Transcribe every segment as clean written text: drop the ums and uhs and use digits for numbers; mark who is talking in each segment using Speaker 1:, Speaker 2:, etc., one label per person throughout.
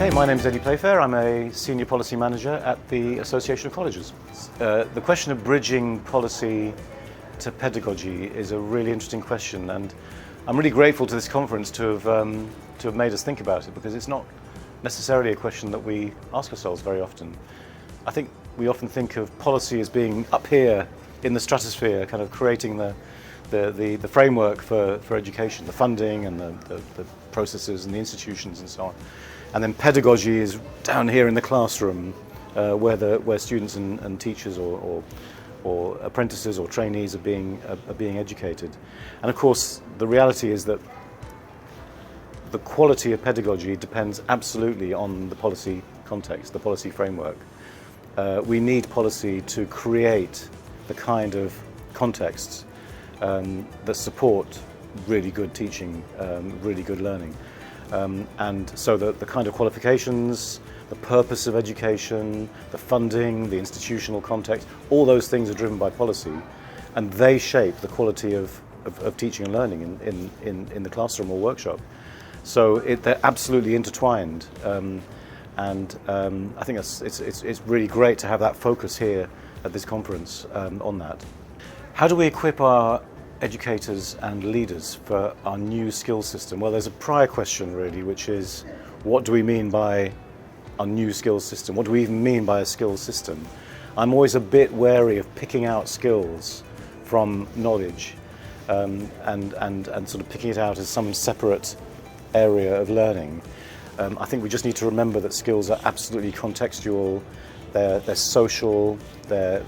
Speaker 1: Okay, my name is Playfair. I'm a Senior Policy Manager at the Association of Colleges. The question of bridging policy to pedagogy is a really interesting question, and I'm really grateful to this conference to have made us think about it, because it's not necessarily a question that we ask ourselves very often. I think we often think of policy as being up here in the stratosphere, kind of creating the framework for education, the funding and the processes and the institutions and so on. And then pedagogy is down here in the classroom, where students and teachers or apprentices or trainees are being educated. And of course, the reality is that the quality of pedagogy depends absolutely on the policy context, the policy framework. We need policy to create the kind of contexts that support really good teaching, really good learning. And so the kind of qualifications, the purpose of education, the funding, the institutional context, all those things are driven by policy, and they shape the quality of teaching and learning in the classroom or workshop. So they're absolutely intertwined, and I think it's really great to have that focus here at this conference on that. How do we equip our educators and leaders for our new skills system? Well, there's a prior question really, which is, what do we mean by a new skills system? What do we even mean by a skills system? I'm always a bit wary of picking out skills from knowledge and sort of picking it out as some separate area of learning. I think we just need to remember that skills are absolutely contextual. They're social. They're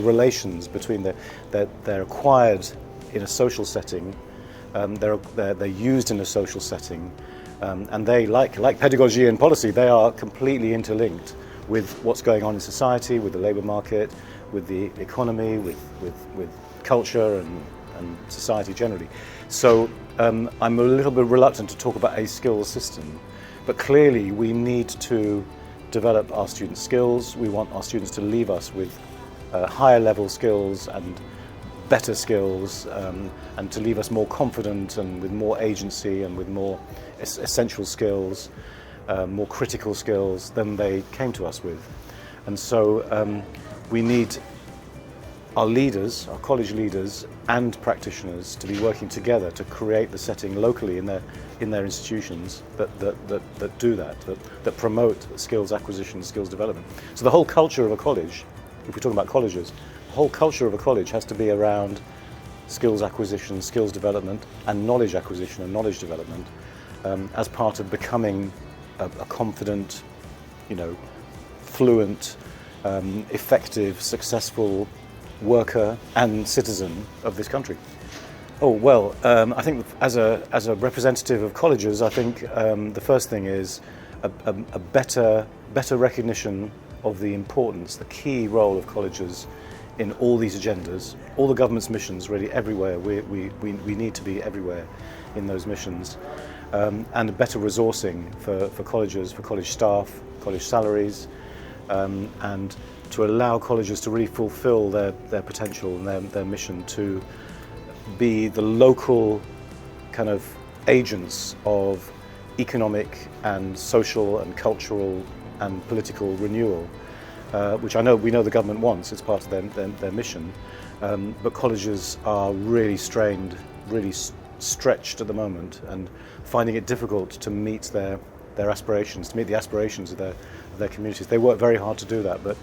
Speaker 1: relations between they're acquired in a social setting. They're used in a social setting, and they like pedagogy and policy. They are completely interlinked with what's going on in society, with the labour market, with the economy, with culture and society generally. So I'm a little bit reluctant to talk about a skills system, but clearly we need to develop our students' skills. We want our students to leave us with higher level skills and better skills, and to leave us more confident and with more agency and with more essential skills, more critical skills than they came to us with. And so we need our leaders, our college leaders and practitioners to be working together to create the setting locally in their institutions that do that promote skills acquisition, skills development. So the whole culture of a college, if we're talking about colleges, the whole culture of a college has to be around skills acquisition, skills development and knowledge acquisition and knowledge development as part of becoming a confident, fluent, effective, successful worker and citizen of this country. Oh well, I think as a representative of colleges, I think the first thing is a better recognition of the importance, the key role of colleges in all these agendas, all the government's missions, really everywhere. We need to be everywhere in those missions, and a better resourcing for colleges, for college staff, college salaries, and to allow colleges to really fulfill their potential and their mission to be the local kind of agents of economic and social and cultural and political renewal, which we know the government wants. It's part of their mission, but colleges are really strained, really stretched at the moment, and finding it difficult to meet their aspirations, to meet the aspirations of their communities. They work very hard to do that, but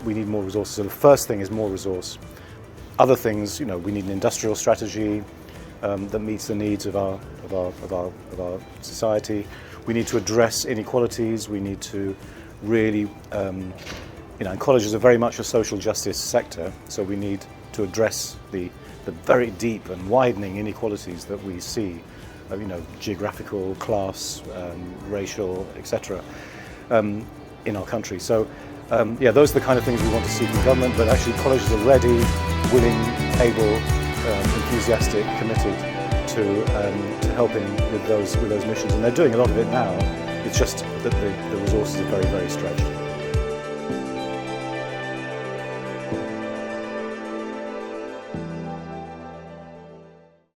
Speaker 1: we need more resources. So the first thing is more resource. Other things, we need an industrial strategy that meets the needs of our society. We need to address inequalities. We need to really, and colleges are very much a social justice sector, so we need to address the very deep and widening inequalities that we see, geographical, class, racial, etc., in our country. So. Those are the kind of things we want to see from government, but actually colleges are ready, willing, able, enthusiastic, committed to helping with those missions, and they're doing a lot of it now. It's just that the resources are very, very stretched.